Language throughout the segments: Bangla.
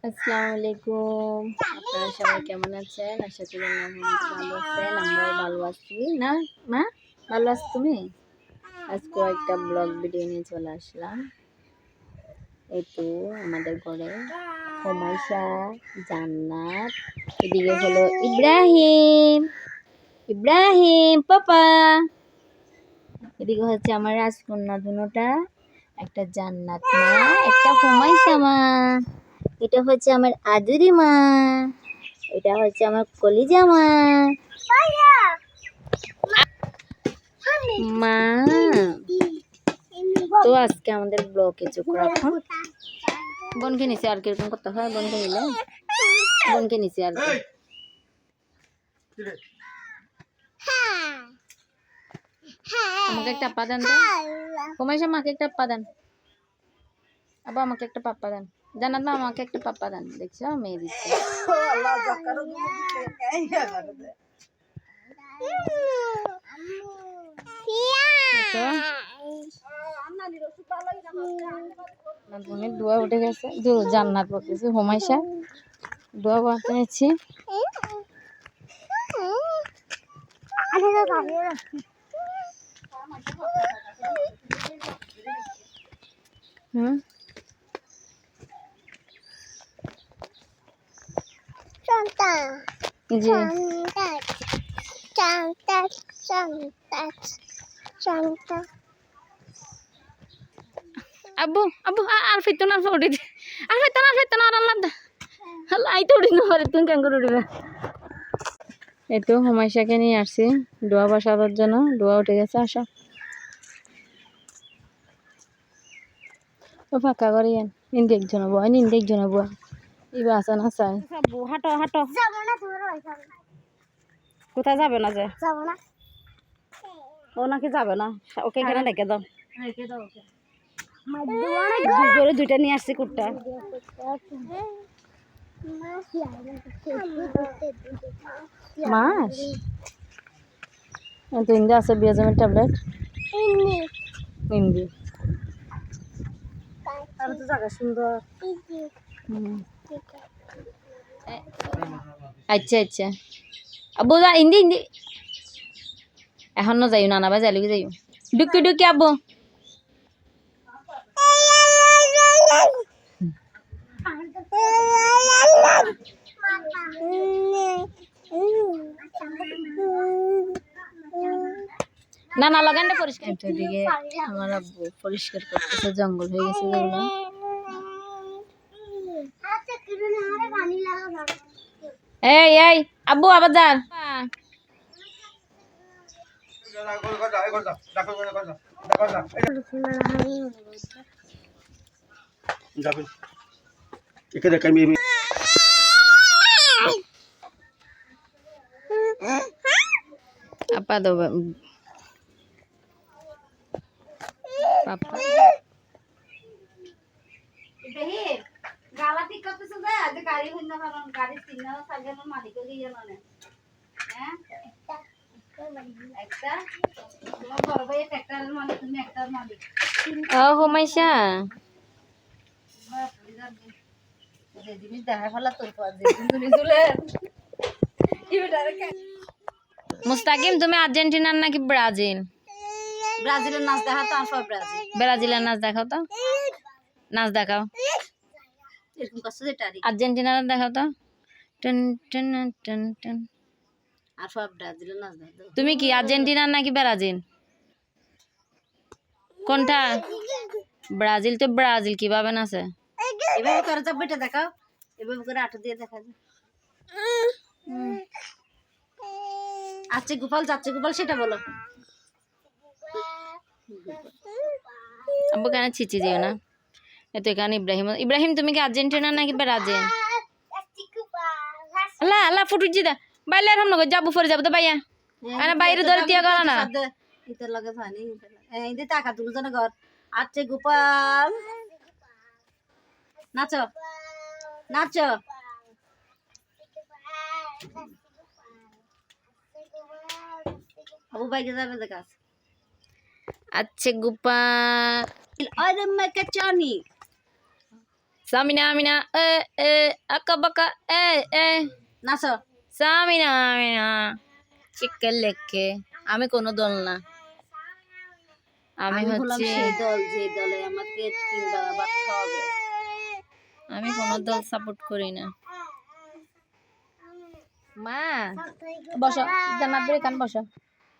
আসসালামু আলাইকুম। আপনারা সবাই কেমন আছেন? আশা করি ভালো আছেন। আমরাও ভালো আছি। না মা, ভালো আছো তুমি? আজকে একটা ব্লগ ভিডিও নিয়ে চলে আসলাম। এই তো আমাদের ঘরে হুমাইশা, জান্নাত, এদিকে হলো ইব্রাহিম, ইব্রাহিম পাপা, এদিকে হচ্ছে আমার রাজকন্যা দুটা, একটা জান্নাত মা, একটা হুমাইশা মা। এটা হচ্ছে আমার আদুরি মা, এটা হচ্ছে আমার কলিজা মা। মা তো আজকে আমাদের ব্লগে চোখ রাখুন। বোনকে নিচে আর কিরকম করতে হয়, বোনকে নিলে বোনকে নিচে আর কি। আমাকে একটা পা দেন, হুমাইশা মাকে একটা পা দেন, আবার আমাকে একটা পাপ্পা দেন, জানাত না আমাকে একটা পাপ্পা দেন। দেখছো মেয়ে দিচ্ছে। দোয়া উঠে গেছে, জান্নাত বলতেছে হুমাইশা দোয়া করতে নিচ্ছি। আব্বু আব্বু আর ফিরতো না, উঠে আর ফিরতো না, আর আল্লাহ আল্লাহ তো উঠি না পারে, তুমি কেন করে উঠবে। এই তো হুমাইশাকে নিয়ে আসছি দোয়া বসাবার জন্য। দোয়া উঠে গেছে, আসো ও ফাঁকা করি নিন্দে একজন বয়, নিন্দে একজন বয় ইবা আসা না চাই। হাঁটো হাঁটো, কোথায় যাবে না যে ও নাকি যাবে না, ওকে এখানে রেখে দাও। দুইটা নিয়ে আসছি কুটটা। মাস তো ইন্দে আছে বিয়াজামের ট্যাবলেট ইন্দি আর তো জায়গা সুন্দর। আচ্ছা আচ্ছা আব্বু যা ইন্দি ইন্দি এখন না যাইও, নানা ভাই যাইলে যাইও ডুকি ডুকি আব্বু। না না লাগানটা পরিষ্কার। এদিকে আমার আব্বু পরিষ্কার করতেছে, জঙ্গল হয়ে গেছে যেগুলো। এই এই আব্বু আবার যান। আপা দো পাপা ইব্রাহিম গালা ঠিক করতেছ যে আজ গাড়ি হইন না, কারণ গাড়ি সিগন্যাল থাকে না, মালিক গিয়ে মানে হ্যাঁ একটা তোমার বড় ভাই ট্রাক্টরের মালিক, তুমি একটার মালিক। ও হুমাইশা যে জিনিস দেখা ফেলা তোর পর যে তুমি চলে মুস্তাকিম তুমি আর্জেন্টিনার নাকি ব্রাজিল? ব্রাজিলের নাচ দেখাও তো, আসো ব্রাজিল ব্রাজিলের নাচ দেখাও তো, নাচ দেখাও এরকম করছো যেটা আর্জেন্টিনার দেখাও তো। টন টন টন টন আর সব ব্রাজিলের নাচ দেখাও। তুমি কি আর্জেন্টিনার নাকি ব্রাজিল, কোনটা? ব্রাজিল তো ব্রাজিল কিভাবে নাচে? এভাবে করে যা বেটা দেখাও, এভাবে করে আটো দিয়ে দেখা যায়। আচ্ছা গোপাল যাচ্ছে, গোপাল সেটা বলো। আব্বু কেন ছিচি দিও না। এতো এখানে ইব্রাহিম, ইব্রাহিম তুমি কি আর্জেন্টিনা নাকি ব্রাজিল? আল্লাহ আল্লাহ ফুটুর জিদা বাইলে আর হামনা যাবো পরে যাবো তো ভাইয়া আরে বাইরে ধরে তিয়া গলা না ইতার লগে জানি এই দে টাকা তুলু জানা ঘর। আচ্ছা গোপাল নাচো নাচো। আবু বাইকে যাবে দেখা। আচ্ছা গোপাল আরে মেকে চানি সামিনা আমিনা এ আকা বাকা এ নাচো সামিনা আমিনা চিকেন লেখকে আমি কোনো দল না আমি হচ্ছে দল যে দলে আমাকে 3 বার আবার খাওয়াবে আমি কোনো দল সাপোর্ট করি না মা বসো জান্নাত বের কান বসো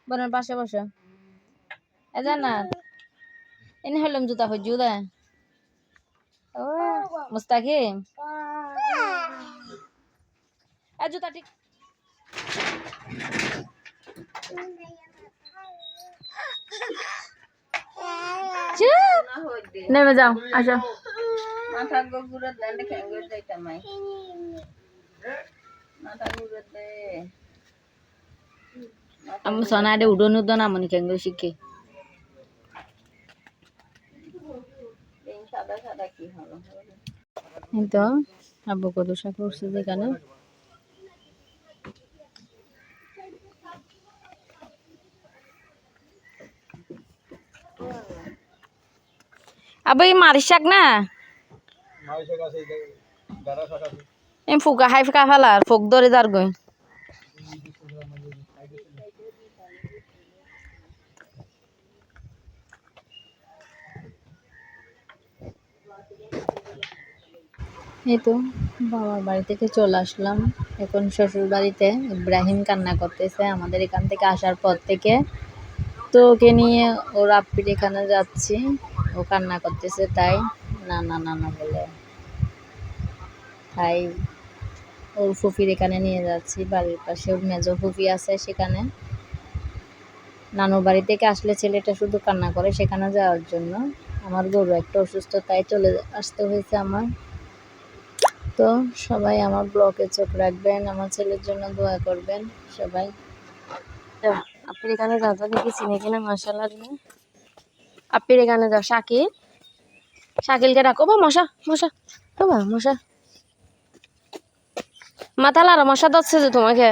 বনের পাশে বসো এ জান্নাত এনে হলাম জুতা হই জুতা ও মুস্তাকিম এ জুতা ঠিক নেমে যাও আসো মাথা গুড়ে দেন খেঙ্গে দেইতা মাই মাথা গুড়ে দে আমি সোনাডে উডন উডন আমনি খেঙ্গে শিখে এই সাদা সাদা কি হলো এই তো আব্বু কত শাক করছে যেখানে আব্বু এই মারিস শাক না মারিস শাক আছে দাদা শাক আছে এম ফুকা হাই ফুকা ফালার ফুক ধরে দার গই এই তো বাবার বাড়ি থেকে চলে আসলাম এখন শ্বশুর বাড়িতে ইব্রাহিম কান্না করতেছে আমাদের এখান থেকে আসার পর থেকে তো ওকে নিয়ে ওর আপ্পির এখানে যাচ্ছি ও কান্না করতেছে তাই না না না না বলে তাই ওর ফুফির এখানে নিয়ে যাচ্ছি বাড়ির পাশে ওর মেজো ফুফি আছে সেখানে নানুর বাড়ি থেকে আসলে ছেলেটা শুধু কান্না করে সেখানে যাওয়ার জন্য আমার গরু একটা অসুস্থ তাই চলে আসতে হয়েছে আমার তো সবাই আমার ব্লগে চোখ রাখবেন আমার ছেলের জন্য দোয়া করবেন সবাই আপনি এখানে যাও তো দেখি চিনি কিনা মাশাআল্লাহ আপনি এখানে যাও শাকিলকে ডাকো বা মশা মশা বাবা মশা মাথা লারা মশা ধরছে যে তোমাকে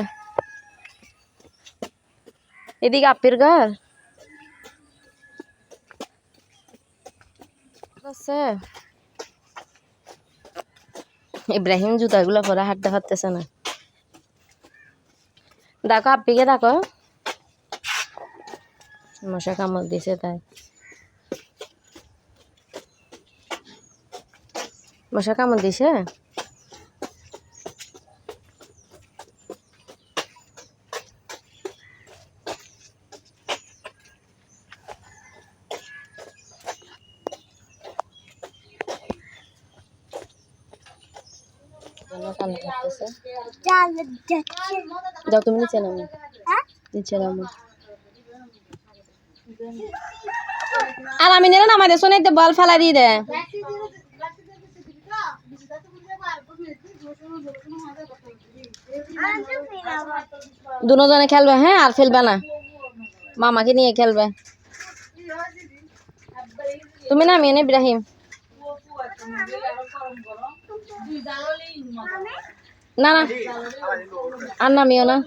এদিকে আপির ঘর আছে ইব্রাহিম জুতাগুলো পরে হাঁটতে পারতেছে না ডাকো আপিকে ডাকো মশা কামড় দিছে তাই মশা কামড় দিছে যাও তুমি নিচে নামো নিচে নামো আর আমি নেন আমাদের শোনে একটা বল ফেলা দিয়ে দে দুজনে খেলবে হ্যাঁ আর ফেলবে না মামাকে নিয়ে খেলবে তুমি নামিয়ে নে ইব্রাহিম না না আর নামিও না